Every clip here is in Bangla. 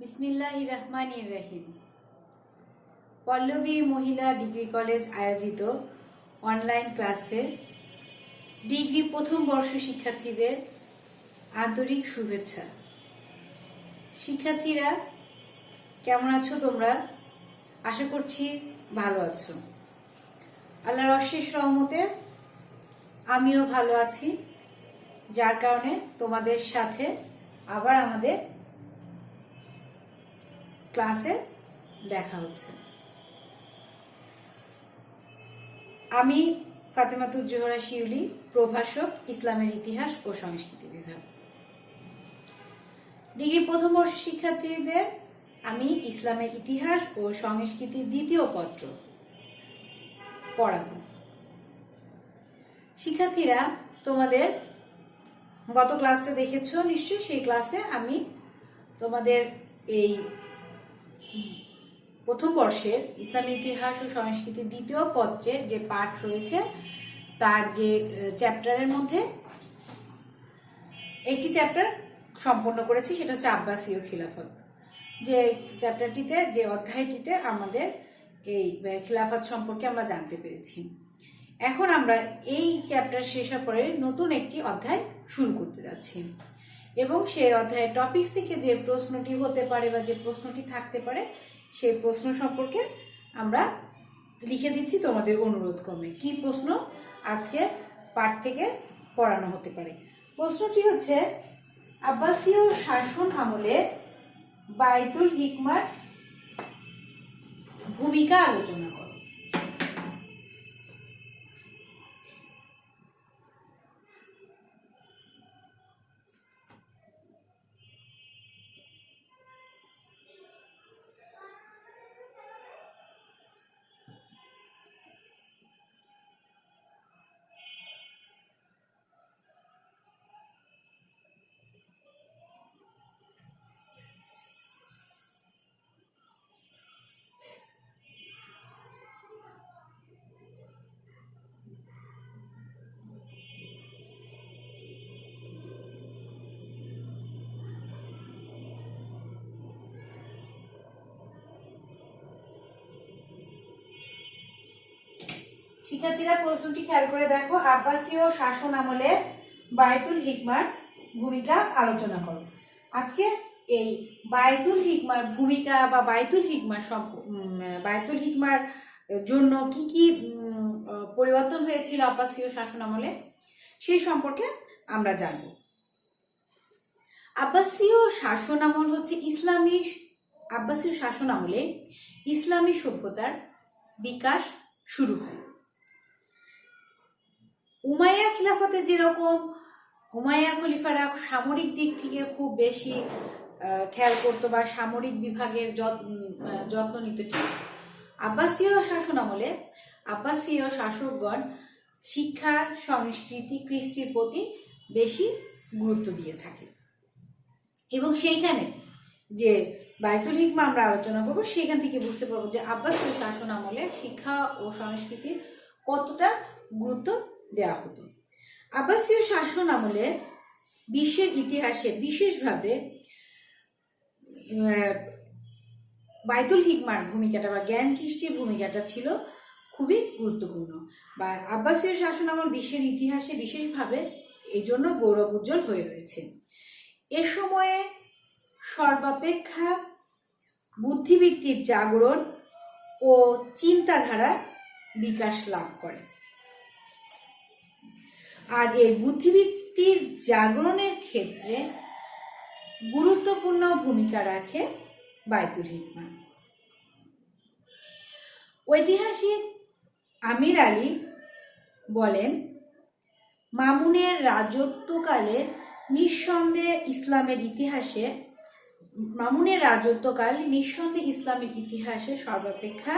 বিসমিল্লাহির রহমানির রহিম। পল্লবী মহিলা ডিগ্রি কলেজ আয়োজিত অনলাইন ক্লাসে ডিগ্রি প্রথম বর্ষ শিক্ষার্থীদের আন্তরিক শুভেচ্ছা। শিক্ষার্থীরা কেমন আছো তোমরা? আশা করছি ভালো আছো। আল্লাহর অশেষ রহমতে আমিও ভালো আছি, যার কারণে তোমাদের সাথে আবার আমাদের ক্লাসে দেখা হচ্ছে। আমি ফাতেমাতুজ জোহরা শিউলি, প্রভাষক, ইসলামের ইতিহাস ও সংস্কৃতি বিভাগ। ডিগ্রি প্রথম বর্ষ শিক্ষার্থীদের আমি ইসলামের ইতিহাস ও সংস্কৃতির দ্বিতীয় পত্র পড়াবো। শিক্ষার্থীরা তোমাদের গত ক্লাসটা দেখেছো নিশ্চয়ই। সেই ক্লাসে আমি তোমাদের এই প্রথম বর্ষের ইসলামী ইতিহাস ও সংস্কৃতির দ্বিতীয় পত্রের যে পাঠ রয়েছে তার যে চ্যাপ্টারের মধ্যে একটি চ্যাপ্টার সম্পন্ন করেছি, সেটা হচ্ছে আব্বাসীয় খিলাফত। যে চ্যাপ্টারটিতে, যে অধ্যায়টিতে আমাদের এই খিলাফত সম্পর্কে আমরা জানতে পেরেছি। এখন আমরা এই চ্যাপ্টার শেষ হওয়ার পরে নতুন একটি অধ্যায় শুরু করতে যাচ্ছি এবং সেই অধ্যায়ের টপিকস থেকে যে প্রশ্নটি হতে পারে বা যে প্রশ্নটি থাকতে পারে সেই প্রশ্ন সম্পর্কে আমরা লিখে দিচ্ছি তোমাদের অনুরোধ ক্রমে। কি প্রশ্ন আজকে পাঠ থেকে পড়ানো হতে পারে? প্রশ্নটি হচ্ছে, আব্বাসীয় শাসন আমলে বাইতুল হিকমার ভূমিকা আলোচনা করো। শিক্ষার্থীরা প্রশ্নটি খেয়াল করে দেখো। আব্বাসীয় শাসন আমলে বায়তুল হিকমার ভূমিকা আলোচনা করো। আজকে এই বায়তুল হিকমার ভূমিকা বা বায়তুল হিকমার জন্য কি কি পরিবর্তন হয়েছিল আব্বাসীয় শাসন আমলে সেই সম্পর্কে আমরা জানব। আব্বাসীয় শাসন আমল হচ্ছে আব্বাসীয় শাসন আমলে ইসলামী সভ্যতার বিকাশ শুরু হয়। উমাইয়া খিলাফতে যেরকম উমাইয়া খলিফারা সামরিক দিক থেকে খুব বেশি খেয়াল করতো বা সামরিক বিভাগের যত্ন নিত, ঠিক আব্বাসীয় শাসন আমলে আব্বাসীয় শাসকগণ শিক্ষা, সংস্কৃতি, কৃষ্টির প্রতি বেশি গুরুত্ব দিয়ে থাকে এবং সেইখানে যে বায়তুল হিকমা আমরা আলোচনা করবো সেখান থেকে বুঝতে পারবো যে আব্বাসীয় শাসন আমলে শিক্ষা ও সংস্কৃতির কতটা গুরুত্ব দেওয়া হতো। আব্বাসীয় শাসন আমলে বিশ্বের ইতিহাসে বিশেষভাবে বায়তুল হিকমার ভূমিকাটা বা জ্ঞান কৃষ্টির ভূমিকাটা ছিল খুবই গুরুত্বপূর্ণ। বা আব্বাসীয় শাসন আমল বিশ্বের ইতিহাসে বিশেষভাবে এই জন্য গৌরব উজ্জ্বল হয়ে রয়েছে। এ সময়ে সর্বাপেক্ষা বুদ্ধিবৃত্তির জাগরণ ও চিন্তাধারার বিকাশ লাভ করে। আর এই বুদ্ধিবৃত্তির জাগরণের ক্ষেত্রে গুরুত্বপূর্ণ ভূমিকা রাখে বায়তুল হিকমা। ঐতিহাসিক আমির আলী বলেন, মামুনের রাজত্বকালে নিঃসন্দেহে ইসলামের ইতিহাসে সর্বাপেক্ষা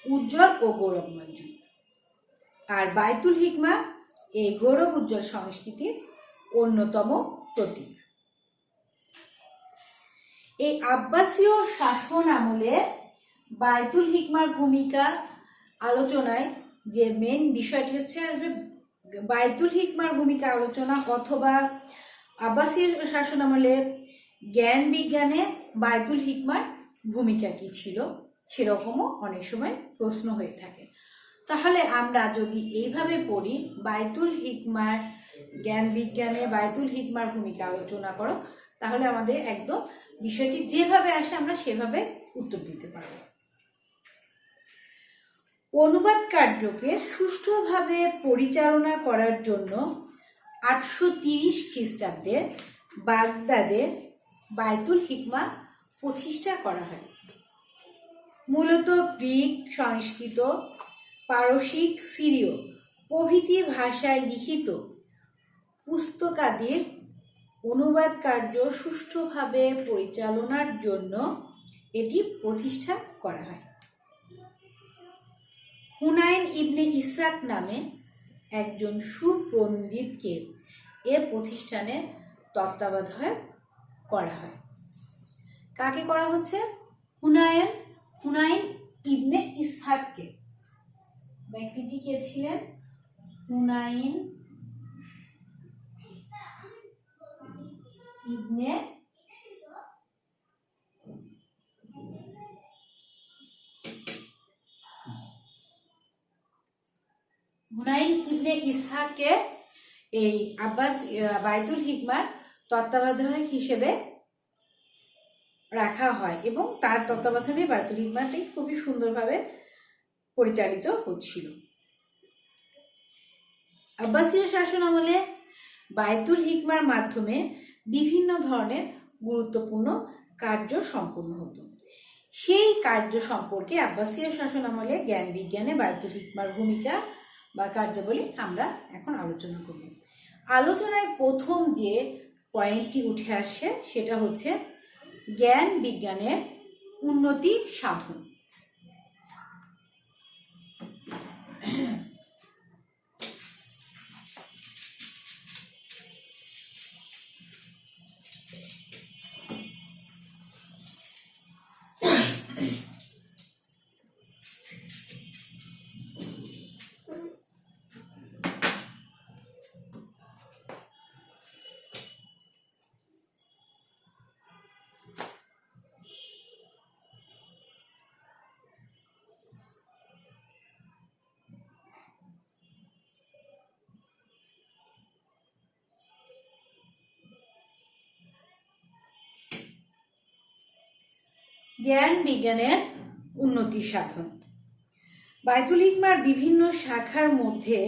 উজ্জ্বল ও গৌরবময় যুগ। আর বায়তুল হিকমা এই গৌরব উজ্জ্বল সংস্কৃতির অন্যতম প্রতীক। এই আব্বাসীয় শাসন আমলে বায়তুল হিকমার ভূমিকা আলোচনায় যে মেন বিষয়টি হচ্ছে বায়তুল হিকমার ভূমিকা আলোচনা অথবা আব্বাসীয় শাসন আমলে জ্ঞান বিজ্ঞানে বায়তুল হিকমার ভূমিকা কি ছিল, সেরকমও অনেক সময় প্রশ্ন হয়ে থাকে। তাহলে আমরা যদি এইভাবে পড়ি, বায়তুল হিকমার জ্ঞান বিজ্ঞানে বায়তুল হিকমার ভূমিকা আলোচনা করো, তাহলে আমাদের একদম বিষয়টি যেভাবে আসে আমরা সেভাবে উত্তর দিতে পারব। অনুবাদ কার্যকে সুষ্ঠুভাবে পরিচালনা করার জন্য 830 খ্রিস্টাব্দে বাগদাদে বায়তুল হিকমা প্রতিষ্ঠা করা হয়। মূলত গ্রিক, সংস্কৃত, পারসিক, সিরীয় প্রভৃতি ভাষায় লিখিত পুস্তকাদির অনুবাদ কার্য সুষ্ঠুভাবে পরিচালনার জন্য এটি প্রতিষ্ঠা করা হয়। হুনাইন ইবনে ইসহাক নামে একজন সুপণ্ডিতকে এ প্রতিষ্ঠানের তত্ত্বাবধায়ক করা হয়। কাকে করা হচ্ছে? হুনাইন ইবনে ইসহাককে। ব্যক্তিটি কে ছিলেন? হুনাইন ইবনে ইসহাককে এই আব্বাস বায়তুল হিকমার তত্ত্বাবধায়ক হিসেবে রাখা হয় এবং তার তত্ত্বাবধানে বায়তুল হিকমাটি খুবই সুন্দরভাবে পরিচালিত হচ্ছিল। আব্বাসীয় শাসন আমলে বায়তুল হিকমার মাধ্যমে বিভিন্ন ধরনের গুরুত্বপূর্ণ কার্য সম্পন্ন হতো। সেই কার্য সম্পর্কে আব্বাসীয় শাসন আমলে জ্ঞান বিজ্ঞানে বায়তুল হিকমার ভূমিকা বা কার্যাবলী আমরা এখন আলোচনা করব। আলোচনায় প্রথম যে পয়েন্টটি উঠে আসে সেটা হচ্ছে জ্ঞান বিজ্ঞানের উন্নতি সাধন। জ্ঞান বিজ্ঞানের উন্নতি সাধন। বায়তুল হিকমার বিভিন্ন শাখার মধ্যে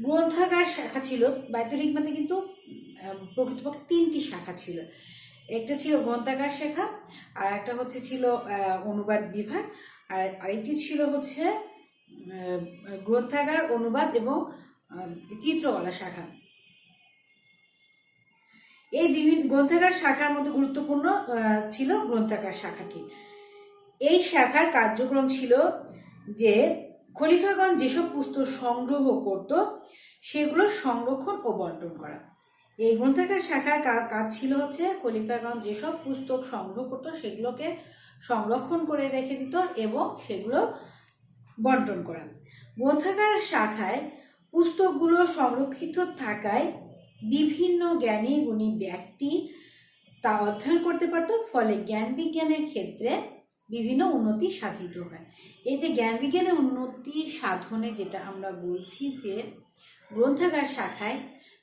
গ্রন্থাগার শাখা ছিল। বায়তুল হিকমাতে কিন্তু প্রকৃতপক্ষে 3টি শাখা ছিল। একটা ছিল গ্রন্থাগার শাখা, আর একটা হচ্ছে ছিল অনুবাদ বিভাগ, আর আরেকটি ছিল হচ্ছে গ্রন্থাগার, অনুবাদ এবং চিত্রকলা শাখা। এই বিভিন্ন গ্রন্থাগার শাখার মধ্যে গুরুত্বপূর্ণ ছিল গ্রন্থাগার শাখাটি। এই শাখার কার্যক্রম ছিল যে খলিফাগণ যেসব পুস্তক সংগ্রহ করত সেগুলো সংরক্ষণ ও বন্টন করা। এই গ্রন্থাগার শাখার কাজ ছিল হচ্ছে খলিফাগণ যেসব পুস্তক সংগ্রহ করত সেগুলোকে সংরক্ষণ করে রেখে দিত এবং সেগুলো বন্টন করা। গ্রন্থাগার শাখায় পুস্তকগুলো সংরক্ষিত থাকায় বিভিন্ন জ্ঞানী গুণী ব্যক্তি তা অধ্যয়ন করতে পারত, ফলে জ্ঞান বিজ্ঞানের ক্ষেত্রে বিভিন্ন উন্নতি সাধিত হয়। এই যে জ্ঞান বিজ্ঞানের উন্নতি সাধনে যেটা আমরা বলছি যে গ্রন্থাগার শাখায়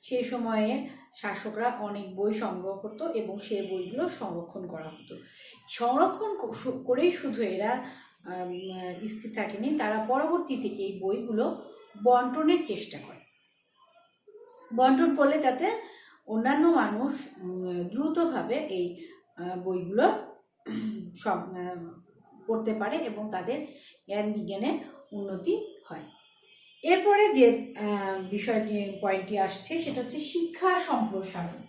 সেই সময়ে শাসকরা অনেক বই সংগ্রহ করত এবং সেই বইগুলো সংরক্ষণ করা হতো। সংরক্ষণ করেই শুধু এরা স্থির থাকেনি, তারা পরবর্তীতে এই বইগুলো বন্টনের চেষ্টা করে। বন্টন করলে যাতে অন্যান্য মানুষ দ্রুতভাবে এই বইগুলো সব পড়তে পারে এবং তাদের জ্ঞান বিজ্ঞানের উন্নতি হয়। এরপরে যে বিষয়টি পয়েন্টটি আসছে সেটা হচ্ছে শিক্ষা সম্প্রসারণ।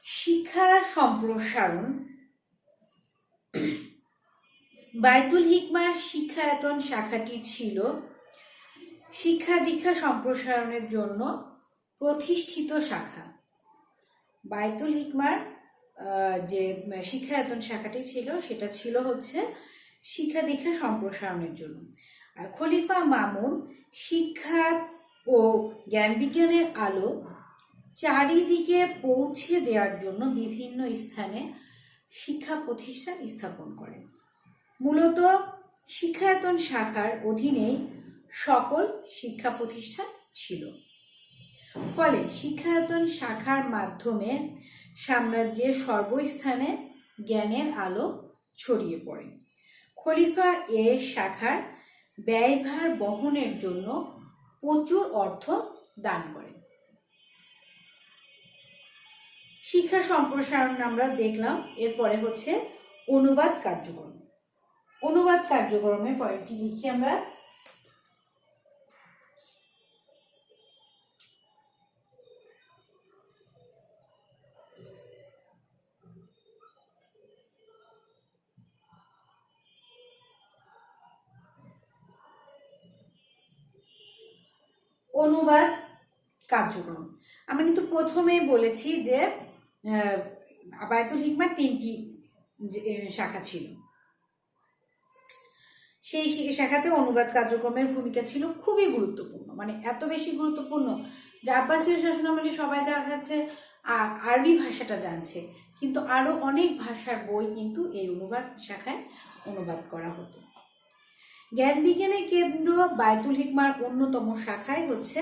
শিক্ষা সম্প্রসারণ বায়তুল হিকমার শিক্ষায়তন শাখাটি ছিল শিক্ষা দীক্ষা সম্প্রসারণের জন্য প্রতিষ্ঠিত শাখা। বায়তুল হিকমার যে শিক্ষায়তন শাখাটি ছিল সেটা ছিল হচ্ছে শিক্ষা দীক্ষা সম্প্রসারণের জন্য। আর খলিফা মামুন শিক্ষা ও জ্ঞান বিজ্ঞানের আলো চারিদিকে পৌঁছে দেওয়ার জন্য বিভিন্ন স্থানে শিক্ষা প্রতিষ্ঠান স্থাপন করেন। মূলত শিক্ষায়তন শাখার অধীনেই সকল শিক্ষা প্রতিষ্ঠান ছিল। ফলে শিক্ষায়তন শাখার মাধ্যমে সাম্রাজ্যের সর্বস্থানে জ্ঞানের আলো ছড়িয়ে পড়ে। খলিফা এ শাখার ব্যয়ভার বহনের জন্য প্রচুর অর্থ দান করেন। শিক্ষা সম্প্রসারণ আমরা দেখলাম। এরপরে হচ্ছে অনুবাদ কার্যক্রম। অনুবাদ কার্যক্রমের পরেরটি লিখি আমরা। অনুবাদ কার্যক্রম আমরা কিন্তু প্রথমেই বলেছি যে বায়তুল হিকমার 3টি শাখা ছিল। সেই শাখাতে অনুবাদ কার্যক্রমের ভূমিকা ছিল খুবই গুরুত্বপূর্ণ, মানে এত বেশি গুরুত্বপূর্ণ যে আব্বাসীয় শাসনামলে সবাই দেখা যাচ্ছে আরবি ভাষাটা জানছে, কিন্তু আরো অনেক ভাষার বই কিন্তু এই অনুবাদ শাখায় অনুবাদ করা হতো। জ্ঞান বিজ্ঞানের কেন্দ্র বায়তুল হিকমার অন্যতম শাখায় হচ্ছে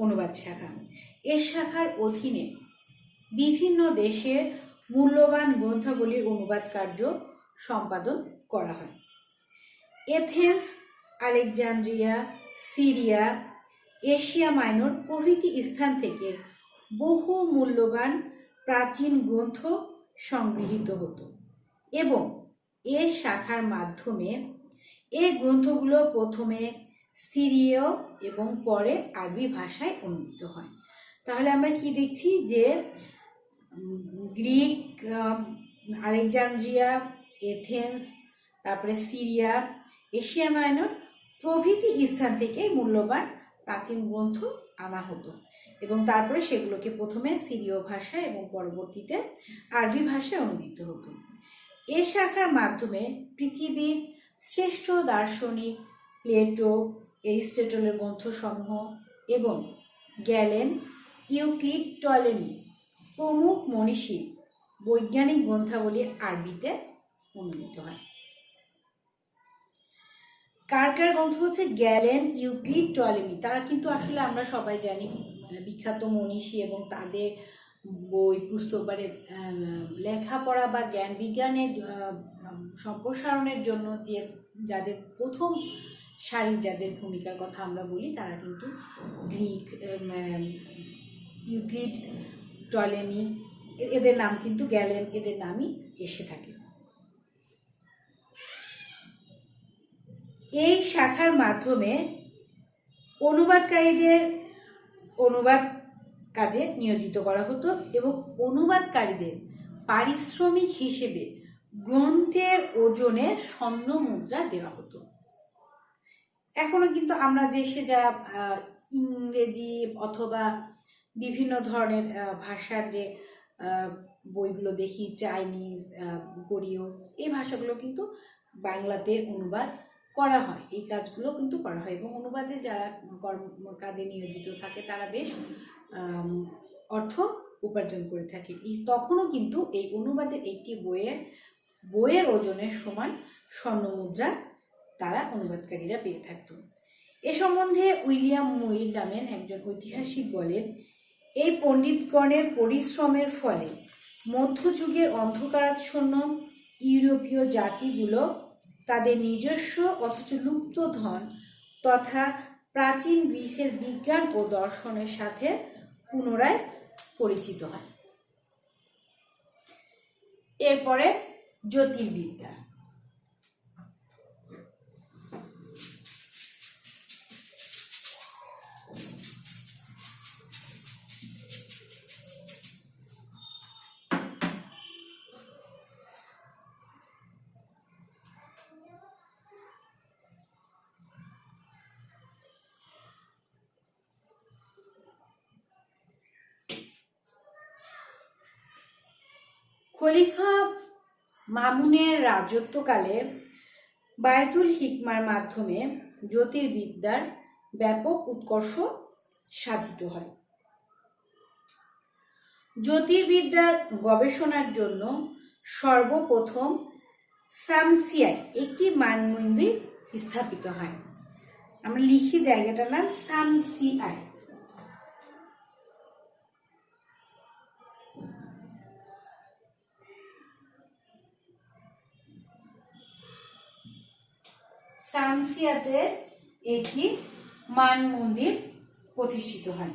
অনুবাদ শাখা। এর শাখার অধীনে বিভিন্ন দেশের মূল্যবান গ্রন্থাবলীর অনুবাদ কার্য সম্পাদন করা হয়। Athens, Alexandria, Syria, Asia minor প্রভৃতি স্থান থেকে বহু মূল্যবান প্রাচীন গ্রন্থ সংগৃহীত হতো এবং এর শাখার মাধ্যমে এই গ্রন্থগুলো প্রথমে সিরীয় এবং পরে আরবি ভাষায় অনুদিত হয়। তাহলে আমরা কি দেখছি যে গ্রিক, আলেকজান্দ্রিয়া, এথেন্স, তারপরে সিরিয়া, এশিয়া মাইনর প্রভৃতি স্থান থেকে মূল্যবান প্রাচীন গ্রন্থ আনা হতো এবং তারপরে সেগুলোকে প্রথমে সিরীয় ভাষায় এবং পরবর্তীতে আরবি ভাষায় অনুদিত হতো। এ শাখার মাধ্যমে পৃথিবীর শ্রেষ্ঠ দার্শনিক প্লেটো, এরিস্টটলের গ্রন্থসমূহ এবং গ্যালেন, ইউক্লিড, টলেমি প্রমুখ মনীষীর বৈজ্ঞানিক গ্রন্থাবলী আরবিতে অনুদিত হয়। কার কার গ্রন্থ হচ্ছে গ্যালেন, ইউক্লিড, টলেমি, তারা কিন্তু আসলে আমরা সবাই জানি বিখ্যাত মনীষী এবং তাদের বই পুস্তক মানে লেখাপড়া বা জ্ঞান বিজ্ঞানের সম্প্রসারণের জন্য যাদের প্রথম সারির যাদের ভূমিকার কথা আমরা বলি তারা কিন্তু গ্রিক, ইউক্লিড, টলেমি, এদের নাম কিন্তু গ্যালেন এদের নামই এসে থাকে। এই শাখার মাধ্যমে অনুবাদকারীদের অনুবাদ কাজে নিয়োজিত করা হতো এবং অনুবাদকারীদের পারিশ্রমিক হিসেবে গ্রন্থের ওজনের স্বর্ণ মুদ্রা দেওয়া হতো। এখনো কিন্তু আমরা দেশে যারা ইংরেজি অথবা বিভিন্ন ধরনের ভাষার যে বইগুলো দেখি, চাইনিজ, কোরীয়, এই ভাষাগুলো কিন্তু বাংলাতে অনুবাদ করা হয়। এই কাজগুলো কিন্তু করা হয় এবং অনুবাদে যারা কাজে নিয়োজিত থাকে তারা বেশ অর্থ উপার্জন করে থাকে। তখনও কিন্তু এই অনুবাদের একটি বইয়ের ওজনের সমান স্বর্ণমুদ্রা তারা অনুবাদকারীরা পেয়ে থাকত। এ সম্বন্ধে উইলিয়াম মুইর নামের একজন ঐতিহাসিক বলেন, এই পণ্ডিতগণের পরিশ্রমের ফলে মধ্যযুগের অন্ধকারাচ্ছন্ন ইউরোপীয় জাতিগুলো তাদের নিজস্ব অথচ লুপ্ত ধন তথা প্রাচীন গ্রিসের বিজ্ঞান ও দর্শনের সাথে পুনরায় পরিচিত হয়। এরপরে জ্যোতির্বিদ্যা। খলিফা মামুনের রাজত্বকালে বায়তুল হিকমার মাধ্যমে জ্যোতির্বিদ্যার ব্যাপক উৎকর্ষ সাধিত হয়। জ্যোতির্বিদ্যার গবেষণার জন্য সর্বপ্রথম শামসিয়ায় একটি মানমন্দির স্থাপিত হয়। আমরা লিখি জায়গাটার নাম শামসিয়ায়। শামসিয়াতে একটি মানমন্দির প্রতিষ্ঠিত হয়।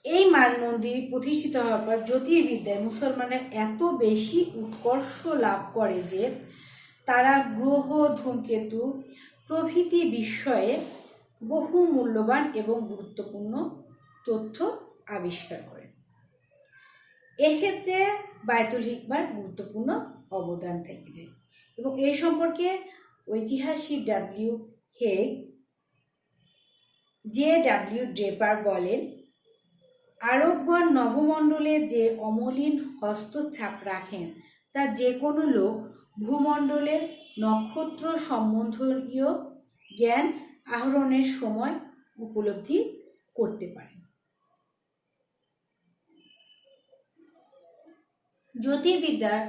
এই মানমন্দির প্রতিষ্ঠিত হওয়ার পর জ্যোতির্বিদ্যায় মুসলমানরা এত বেশি উৎকর্ষ লাভ করে যে তারা গ্রহ, ধূমকেতু প্রভৃতি বিষয়ে বহু মূল্যবান এবং গুরুত্বপূর্ণ তথ্য আবিষ্কার করে। এক্ষেত্রে বায়তুল হিকমার গুরুত্বপূর্ণ অবদান থেকে যায় এবং এই সম্পর্কে ঐতিহাসিক হেগ, JW ড্রেপার বলেন, আরবগণ নভমণ্ডলে যে অমলিন হস্তছাপ রাখেন তা যে কোনো লোক ভূমণ্ডলের নক্ষত্র সম্বন্ধীয় জ্ঞান আহরণের সময় উপলব্ধি করতে পারে। জ্যোতির্বিদ্যার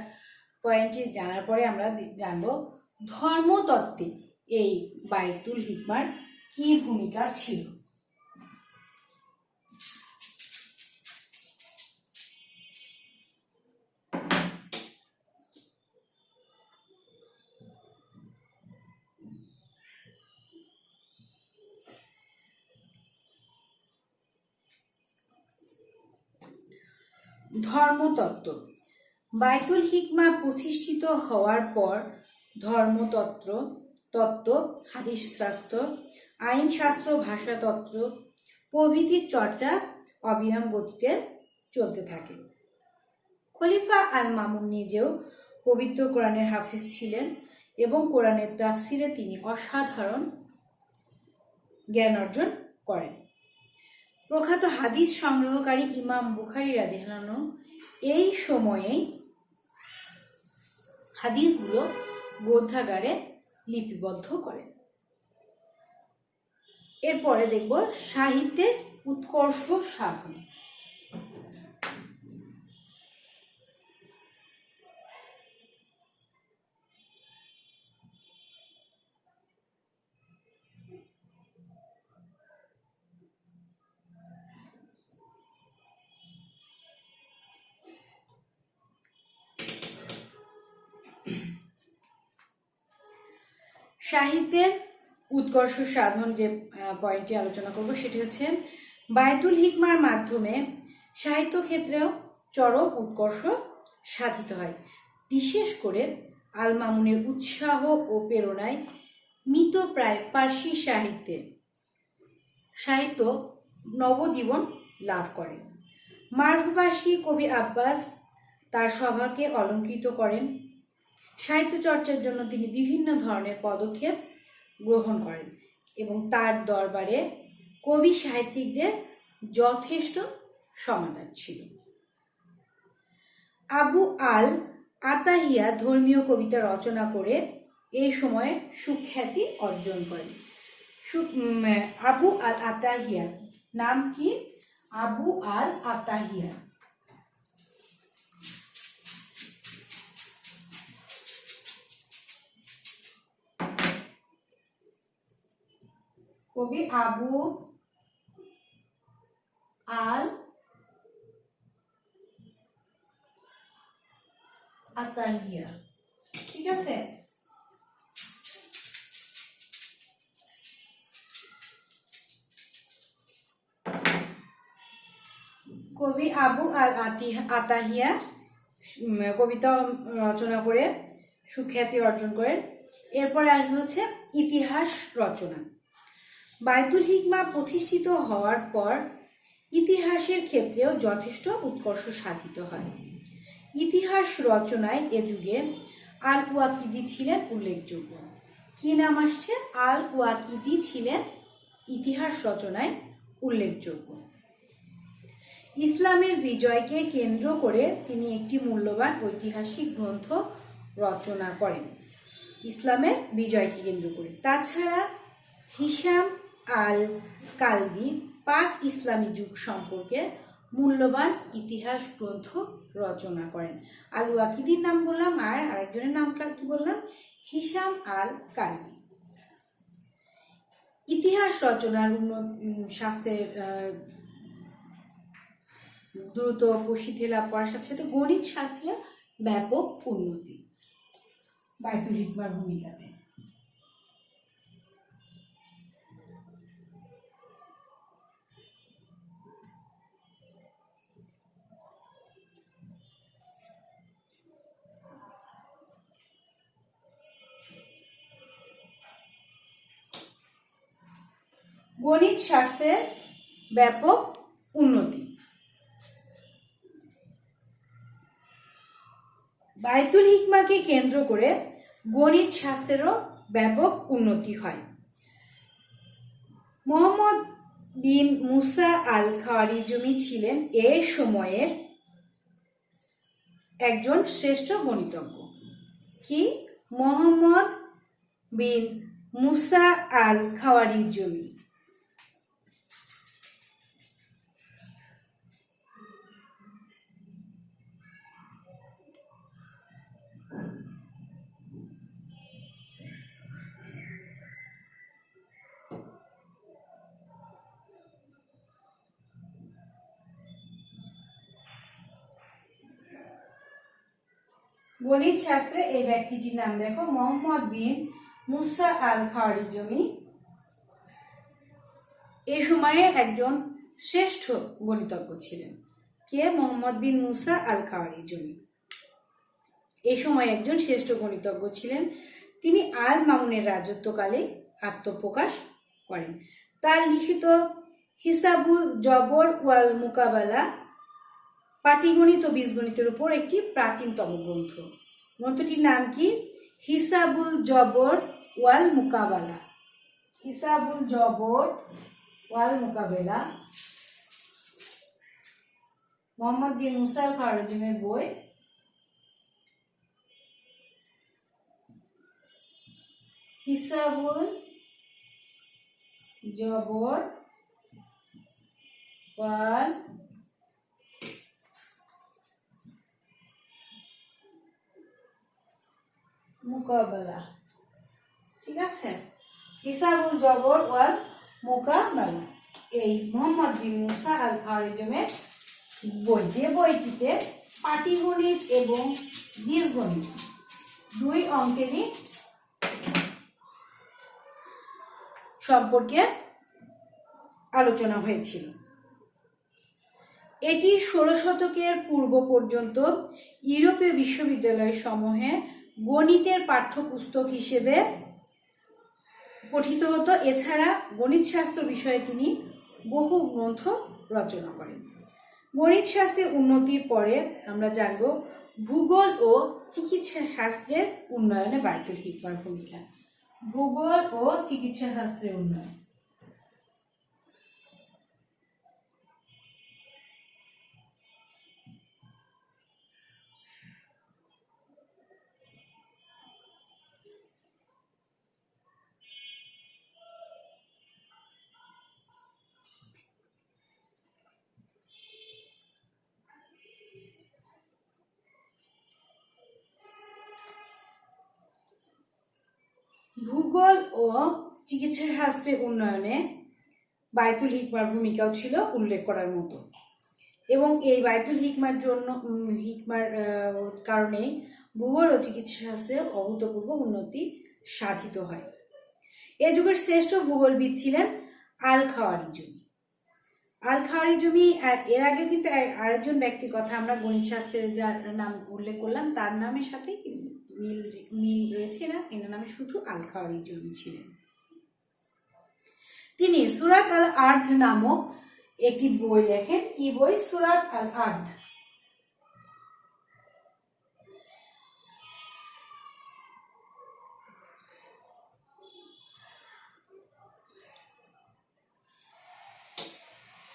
পয়েন্টটি জানার পরে আমরা জানব ধর্মতত্ত্বে এই বায়তুল হিকমার কি ভূমিকা ছিল। ধর্মতত্ত্ব। বায়তুল হিকমা প্রতিষ্ঠিত হওয়ার পর তত্ত্ব, হাদিস শাস্ত্র, আইনশাস্ত্র, ভাষাতত্ত্ব প্রভৃতির চর্চা অবিরাম গতিতে চলতে থাকে। খলিফা আল মামুন নিজেও পবিত্র কোরআনের হাফিজ ছিলেন এবং কোরআনের তাফসিরে তিনি অসাধারণ জ্ঞান অর্জন করেন। প্রখ্যাত হাদিস সংগ্রহকারী ইমাম বুখারী রাদিয়াল্লাহু আনহু এই সময়েই হাদিসগুলো গ্রন্থাগারে লিপিবদ্ধ করেন। এরপরে দেখব সাহিত্যের উৎকর্ষ সাধন। সাহিত্যের উৎকর্ষ সাধন যে পয়েন্টটি আলোচনা করব সেটি হচ্ছে বায়তুল হিকমার মাধ্যমে সাহিত্য ক্ষেত্রেও চরম উৎকর্ষ সাধিত হয়। বিশেষ করে আল মামুনের উৎসাহ ও প্রেরণায় মৃতপ্রায় ফার্সি সাহিত্য নবজীবন লাভ করে। মারভাষী কবি আব্বাস তার সভাকে অলঙ্কৃত করেন। সাহিত্য চর্চার জন্য তিনি বিভিন্ন ধরনের পদক্ষেপ গ্রহণ করেন এবং তার দরবারে কবি সাহিত্যিকদের যথেষ্ট সমাদর ছিল। আবু আল আতাহিয়া ধর্মীয় কবিতা রচনা করে এই সময়ে সুখ্যাতি অর্জন করেন। আবু আল আতাহিয়া নাম কি? আবু আল আতাহিয়া কবি আবু আল আতাহিয়া, ঠিক আছে। কবি আবু আল আতাহিয়া কবিতা রচনা করে সুখ্যাতি অর্জন করেন। এরপরে আসবে হচ্ছে ইতিহাস রচনা। বায়তুল হিকমা প্রতিষ্ঠিত হওয়ার পর ইতিহাসের ক্ষেত্রেও যথেষ্ট উৎকর্ষ সাধিত হয়। ইতিহাস রচনায় এ যুগে আল ওয়াকিদি ছিলেন উল্লেখযোগ্য। কি নাম আসছে? আল ওয়াকিদি ছিলেন ইতিহাস রচনায় উল্লেখযোগ্য। ইসলামের বিজয়কে কেন্দ্র করে তিনি একটি মূল্যবান ঐতিহাসিক গ্রন্থ রচনা করেন, ইসলামের বিজয়কে কেন্দ্র করে। তাছাড়া হিশাম আল কালবি পাক ইসলামী যুগ সম্পর্কে মূল্যবান ইতিহাস গ্রন্থ রচনা করেন। আল ওয়াকিদির নাম বললাম, আর আরেকজনের নাম কি বললাম? হিশাম আল কালবি। ইতিহাস রচনার শাস্ত্রের দ্রুত প্রসিদ্ধি লাভ করার সাথে সাথে গণিত শাস্ত্রে ব্যাপক উন্নতি বায়তুল হিকমার ভূমিকাতে। গণিত শাস্ত্রের ব্যাপক উন্নতি। বায়তুল হিকমাকে কেন্দ্র করে গণিত শাস্ত্রেরও ব্যাপক উন্নতি হয়। মোহাম্মদ বিন মুসা আল খাওয়ারিজমি ছিলেন এ সময়ের একজন শ্রেষ্ঠ গণিতজ্ঞ। কি? মোহাম্মদ বিন মুসা আল খাওয়ারিজমি। গণিত শাস্ত্রে এই ব্যক্তিটির নাম দেখো, মোহাম্মদ বিন মুসা আল খাওয়ারিজমি এই সময়ে একজন শ্রেষ্ঠ গণিতজ্ঞ ছিলেন। কে? মোহাম্মদ বিন মুসা আল খাওয়ারিজমি এই সময় একজন শ্রেষ্ঠ গণিতজ্ঞ ছিলেন। তিনি আল মামুনের রাজত্বকালে আত্মপ্রকাশ করেন। তার লিখিত হিসাবুল জবর ওয়াল মুকাবালা পাটিগণিত ও বীজগণিতের উপর একটি প্রাচীনতম গ্রন্থ। গ্রন্থটির নাম কি? হিসাবুল জবর ওয়াল মুকাবালা। হিসাবুল জবর ওয়াল মুকাবেলা, মোহাম্মদ বিন মুসা আল খাওয়ারিজমির বই। হিসাবুল জবর ওয়াল মুকাবালা। ঠিক আছে, হিসাবুল জবর ওয়াল মুকাবালা এই মোহাম্মদ বিন মুসা আল খাওয়ারিজমের বই, যে বইটিতে পাটিগণিত এবং বীজগণিত দুই অঙ্কেরই সম্পর্কে আলোচনা হয়েছিল। এটি 16 শতকের পূর্ব পর্যন্ত ইউরোপীয় বিশ্ববিদ্যালয় সমূহে গণিতের পাঠ্যপুস্তক হিসেবে পঠিত হতো। এছাড়া গণিত শাস্ত্র বিষয়ে তিনি বহু গ্রন্থ রচনা করেন। গণিত শাস্ত্রের উন্নতির পরে আমরা জানব ভূগোল ও চিকিৎসা শাস্ত্রের উন্নয়নে বায়তুল হিকমার ভূমিকা। ভূগোল ও চিকিৎসা শাস্ত্রের উন্নয়ন। ভূগোল ও চিকিৎসা শাস্ত্রের উন্নয়নে বায়তুল হিকমার ভূমিকাও ছিল উল্লেখ করার মতো, এবং এই বায়তুল হিকমার কারণে ভূগোল ও চিকিৎসা শাস্ত্রের অভূতপূর্ব উন্নতি সাধিত হয়। এ যুগের শ্রেষ্ঠ ভূগোলবিদ ছিলেন আল খাওয়ারিজমি। আল খাওয়ারিজমি এর আগে কিন্তু আরেকজন ব্যক্তির কথা আমরা গণিত শাস্ত্রের যার নাম উল্লেখ করলাম তার নামের সাথে মিল রয়েছে না, এনার নামে শুধু আল খাওয়ারিজমি ছিলেন। তিনি সুরাত আল আর্দ নামক একটি বই লেখেন। কি বই? সুরাত আল আর্দ।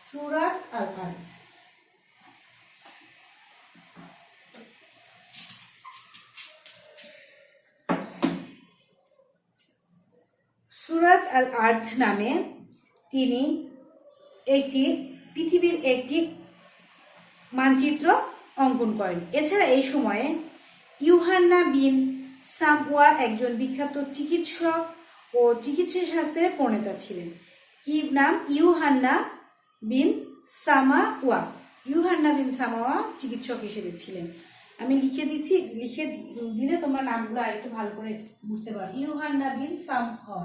সুরাত আল আর্দ সুরাত আল আর্থ নামে তিনি পৃথিবীর একটি মানচিত্র অঙ্কন করেন। এছাড়া এই সময়ে ইউহান্না বিন সামওয়া একজন বিখ্যাত চিকিৎসক ও চিকিৎসা শাস্ত্রের প্রণেতা ছিলেন। কি নাম? ইউহান্না বিন সামাওয়া। ইউহান্না বিন সামাওয়া চিকিৎসক হিসেবে ছিলেন। আমি লিখে দিচ্ছি, লিখে দিলে তোমরা নামগুলো আরেকটু ভালো করে বুঝতে পারো। ইউহান্না বিন সামাওয়া।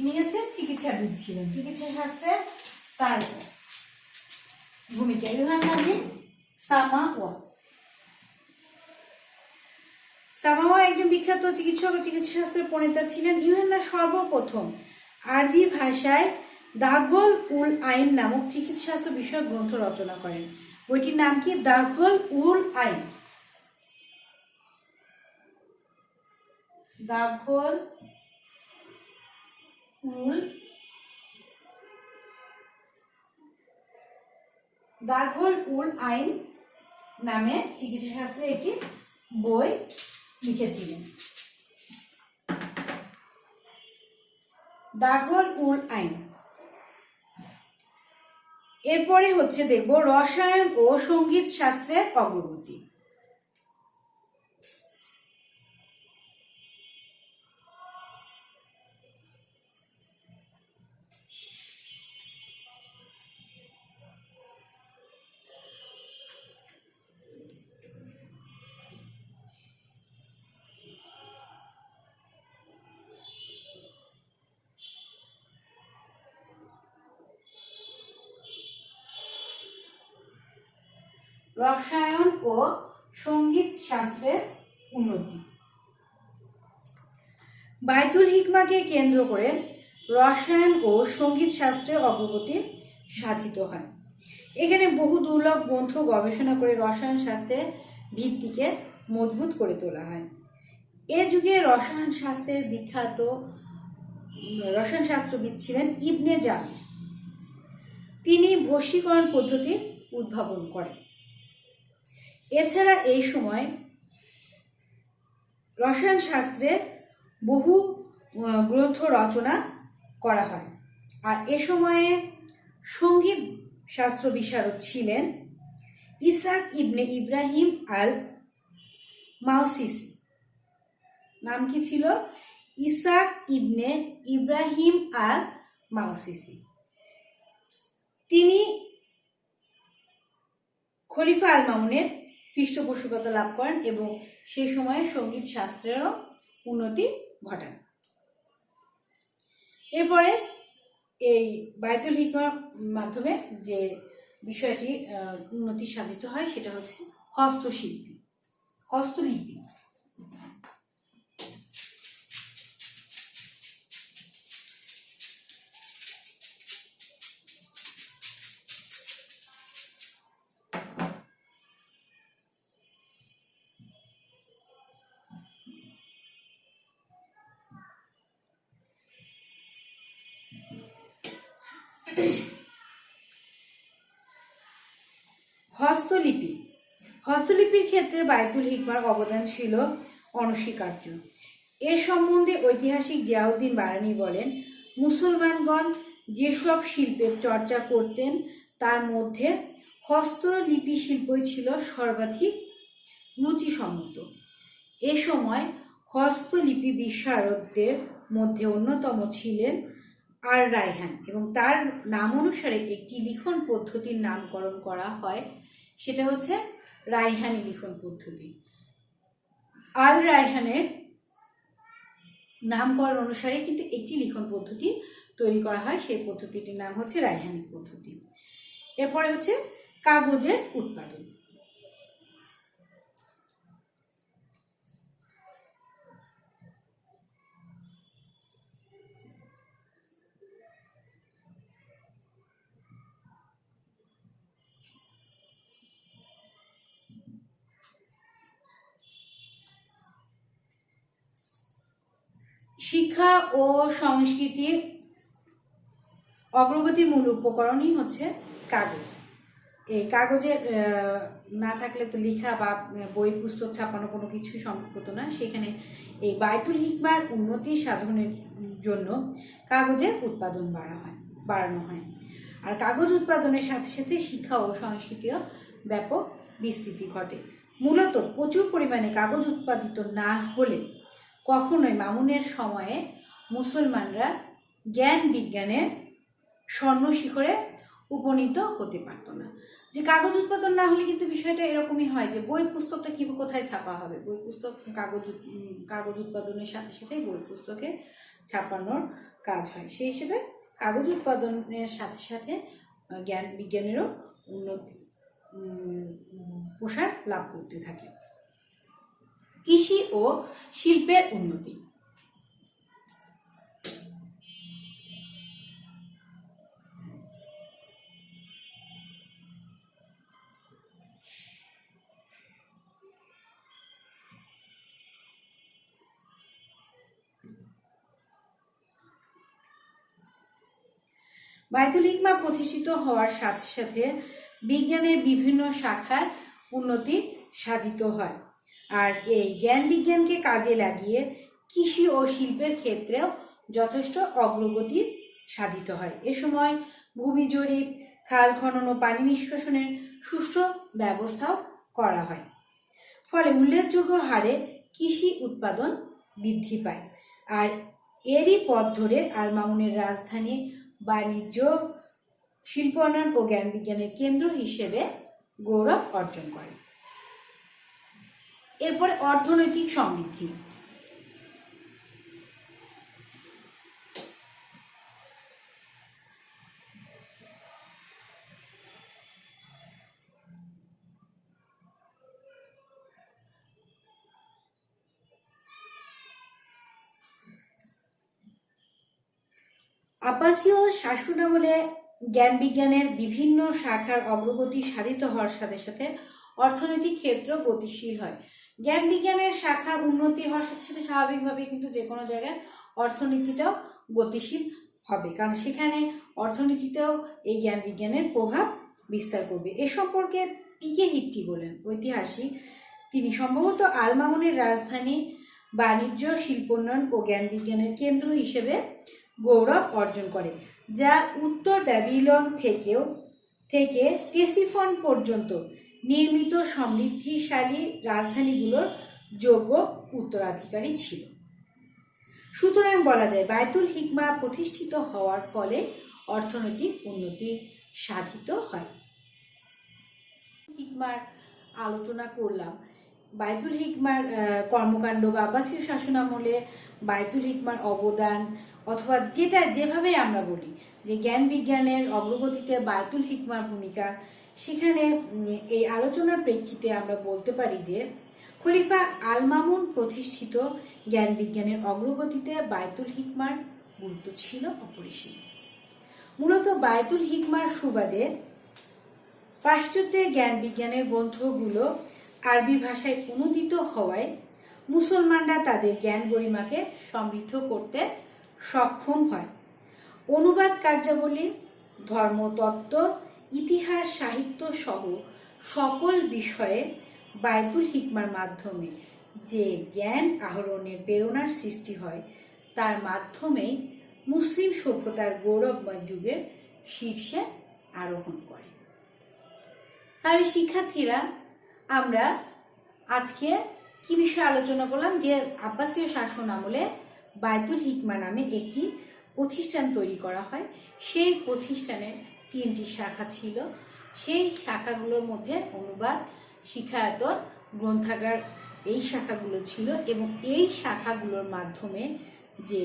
ইনি হচ্ছে চিকিৎসাবিদ ছিলেন, চিকিৎসা শাস্ত্রে তার ভূমিকা। ইউহান্না বিন সামাওয়া। সামাওয়া একজন বিখ্যাত চিকিৎসক ও চিকিৎসা শাস্ত্রের প্রণেতা ছিলেন। ইউহান্না সর্বপ্রথম আরবি ভাষায় দাঘল উল আইন নামক চিকিৎসা শাস্ত্র বিষয়ক গ্রন্থ রচনা করেন। বইটির নাম কি? দাঘল উল আইন। দাঘল উল আইন নামে চিকিৎসা শাস্ত্রে একটি বই লিখেছিলেন। দাঘল উল আইন। এরপরে হচ্ছে দেখব রসায়ন ও সঙ্গীত শাস্ত্রের অগ্রগতি। রসায়ন ও সঙ্গীত শাস্ত্রের উন্নতি। বায়তুল হিকমাকে কেন্দ্র করে রসায়ন ও সঙ্গীত শাস্ত্রের অগ্রগতি সাধিত হয়। এখানে বহু দুর্লভ গ্রন্থ গবেষণা করে রসায়ন শাস্ত্রের ভিত্তিকে মজবুত করে তোলা হয়। এ যুগে রসায়ন শাস্ত্রের বিখ্যাত রসায়ন শাস্ত্রবিদ ছিলেন ইবনে জামির। তিনি বশীকরণ পদ্ধতি উদ্ভাবন করেন। এছাড়া এই সময় রসায়ন শাস্ত্রের বহু গ্রন্থ রচনা করা হয়। আর এ সময়ে সঙ্গীত শাস্ত্র বিশারদ ছিলেন ইসাক ইবনে ইব্রাহিম আল মাউসিসি। নাম কি ছিল? ইসাক ইবনে ইব্রাহিম আল মাউসিসি। তিনি খলিফা আল মামুনের পৃষ্ঠপোষকতা লাভ করেন এবং সেই সময়ে সঙ্গীত শাস্ত্রেরও উন্নতি ঘটান। এরপরে এই বায়তুল হিকমার মাধ্যমে যে বিষয়টি উন্নতি সাধিত হয় সেটা হচ্ছে হস্তলিপি। হস্তলিপির ক্ষেত্রে বায়তুল হিকমার অবদান ছিল অনস্বীকার্য। এ সম্বন্ধে ঐতিহাসিক জিয়াউদ্দিন বারানী বলেন, মুসলমানগণ যেসব শিল্পের চর্চা করতেন তার মধ্যে হস্তলিপি শিল্পই ছিল সর্বাধিক রুচিসম্মত। এ সময় হস্তলিপি বিশারদদের মধ্যে অন্যতম ছিলেন আর রায়হান এবং তার নাম অনুসারে একটি লিখন পদ্ধতির নামকরণ করা হয়, সেটা হচ্ছে রায়হানি লিখন পদ্ধতি। আল রায়হানের নামকরণ অনুসারে কিন্তু একটি লিখন পদ্ধতি তৈরি করা হয়, সেই পদ্ধতিটির নাম হচ্ছে রায়হানি পদ্ধতি। এরপরে হচ্ছে কাগজের উৎপাদন। শিক্ষা ও সংস্কৃতির অগ্রগতির মূল উপকরণই হচ্ছে কাগজ। এই কাগজের না থাকলে তো লেখা বা বই পুস্তক ছাপানো কোনো কিছুই সম্ভব হতো না। সেখানে এই বায়তুল হিকমার উন্নতি সাধনের জন্য কাগজের উৎপাদন বাড়ানো হয়। আর কাগজ উৎপাদনের সাথে সাথে শিক্ষা ও সংস্কৃতিও ব্যাপক বিস্তৃতি ঘটে। মূলত প্রচুর পরিমাণে কাগজ উৎপাদিত না হলে কখনোই মামুনের সময়ে মুসলমানরা জ্ঞান বিজ্ঞানের স্বর্ণ শিখরে উপনীত হতে পারত না। যে কাগজ উৎপাদন না হলে কিন্তু বিষয়টা এরকমই হয় যে বই পুস্তকটা কি কোথায় ছাপা হবে, বই পুস্তক কাগজ উৎপাদনের সাথে সাথে বই পুস্তকে ছাপানোর কাজ হয়। সেই হিসেবে কাগজ উৎপাদনের সাথে সাথে জ্ঞান বিজ্ঞানেরও উন্নতি প্রসার লাভ করতে থাকে। কৃষি ও শিল্পের উন্নতি। বায়তুল হিকমা প্রতিষ্ঠিত হওয়ার সাথে সাথে বিজ্ঞানের বিভিন্ন শাখায় উন্নতি সাধিত হয়। আর এই জ্ঞান বিজ্ঞানকে কাজে লাগিয়ে কৃষি ও শিল্পের ক্ষেত্রেও যথেষ্ট অগ্রগতি সাধিত হয়। এ সময় ভূমি জরিপ, খাল খনন ও পানি নিষ্কাশনের সুষ্ঠু ব্যবস্থাও করা হয়। ফলে উল্লেখযোগ্য হারে কৃষি উৎপাদন বৃদ্ধি পায়। আর এরই পথ ধরে আল মামুনের রাজধানী বাণিজ্য, শিল্পায়ন ও জ্ঞান বিজ্ঞানের কেন্দ্র হিসেবে গৌরব অর্জন করে। এরপরে অর্থনৈতিক সমৃদ্ধি। আব্বাসীয় শাসনামলে জ্ঞান বিজ্ঞানের বিভিন্ন শাখার অগ্রগতি সাধিত হওয়ার সাথে সাথে অর্থনৈতিক ক্ষেত্র গতিশীল হয়। জ্ঞান বিজ্ঞানের শাখার উন্নতি হওয়ার সাথে সাথে স্বাভাবিকভাবে কিন্তু যে কোনো জায়গায় অর্থনীতিটাও গতিশীল হবে, কারণ সেখানে অর্থনীতিতেও এই জ্ঞান বিজ্ঞানের প্রভাব বিস্তার করবে। এ সম্পর্কে পিকে হিট্টি বলেন, ঐতিহাসিক, তিনি সম্ভবত আল মামুনের রাজধানী বাণিজ্য, শিল্পোন্নয়ন ও জ্ঞান বিজ্ঞানের কেন্দ্র হিসেবে গৌরব অর্জন করে, যা উত্তর ব্যাবিলন থেকে টেসিফন পর্যন্ত নির্মিত সমৃদ্ধিশালী রাজধানীগুলোর যোগ্য উত্তরাধিকারী ছিল। সুতরাং বলা যায় বায়তুল হিকমা প্রতিষ্ঠিত হওয়ার ফলে অর্থনৈতিক উন্নতি সাধিত হয়। হিকমার আলোচনা করলাম। বায়তুল হিকমার কর্মকাণ্ড বা আব্বাসীয় শাসনামলে বায়তুল হিকমার অবদান, অথবা যেভাবে আমরা বলি যে জ্ঞান বিজ্ঞানের অগ্রগতিতে বায়তুল হিকমার ভূমিকা, সেখানে এই আলোচনার প্রেক্ষিতে আমরা বলতে পারি যে খলিফা আল মামুন প্রতিষ্ঠিত জ্ঞান বিজ্ঞানের অগ্রগতিতে বায়তুল হিকমার গুরুত্ব ছিল অপরিসীম। মূলত বায়তুল হিকমার সুবাদে পাশ্চাত্যের জ্ঞান বিজ্ঞানের গ্রন্থগুলো আরবি ভাষায় অনুদিত হওয়ায় মুসলমানরা তাদের জ্ঞান গরিমাকে সমৃদ্ধ করতে সক্ষম হয়। অনুবাদ কার্যাবলী, ধর্মতত্ত্ব, ইতিহাস, সাহিত্য সহ সকল বিষয়ে বায়তুল হিকমার মাধ্যমে যে জ্ঞান আহরণের প্রেরণার সৃষ্টি হয়, তার মাধ্যমেই মুসলিম সভ্যতার গৌরবময় যুগের শীর্ষে আরোহণ করে। তাহলে শিক্ষার্থীরা, আমরা আজকে কি বিষয়ে আলোচনা করলাম, যে আব্বাসীয় শাসন আমলে বায়তুল হিকমা নামে একটি প্রতিষ্ঠান তৈরি করা হয়। সেই প্রতিষ্ঠানের 3টি শাখা ছিল। সেই শাখাগুলোর মধ্যে অনুবাদ, শিক্ষায়তন, গ্রন্থাগার, এই শাখাগুলো ছিল। এবং এই শাখাগুলোর মাধ্যমে যে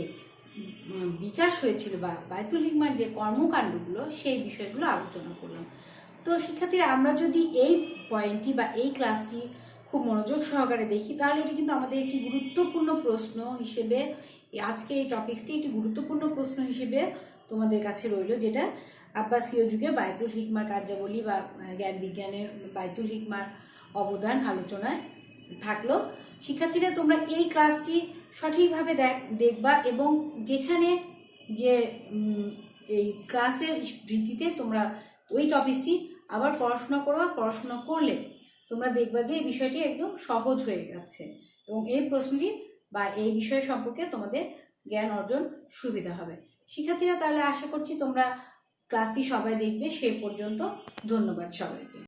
বিকাশ হয়েছিল বা বায়তুল হিকমার যে কর্মকাণ্ডগুলো, সেই বিষয়গুলো আলোচনা করলাম। তো শিক্ষার্থীরা, আমরা যদি এই পয়েন্টটি বা এই ক্লাসটি খুব মনোযোগ সহকারে দেখি, তাহলে এটি কিন্তু আমাদের একটি গুরুত্বপূর্ণ প্রশ্ন হিসেবে, আজকে এই টপিক্সটি একটি গুরুত্বপূর্ণ প্রশ্ন হিসেবে তোমাদের কাছে রইল, যেটা আব্বাসীয় যুগে বায়তুল হিকমার কার্যাবলী বা জ্ঞান বিজ্ঞানের বায়তুল হিকমার অবদান আলোচনায় থাকলো। শিক্ষার্থীরা, তোমরা এই ক্লাসটি সঠিকভাবে দেখবা এবং যেখানে যে এই ক্লাসের ভিত্তিতে তোমরা ওই টপিকটি আবার পড়াশোনা করবা। পড়াশোনা করলে তোমরা দেখবা যে এই বিষয়টি একদম সহজ হয়ে যাচ্ছে এবং এই প্রশ্নটি বা এই বিষয় সম্পর্কে তোমাদের জ্ঞান অর্জন সুবিধা হবে। শিক্ষার্থীরা, তাহলে আশা করছি তোমরা ক্লাসটি সবাই দেখবে। সেই পর্যন্ত ধন্যবাদ সবাইকে।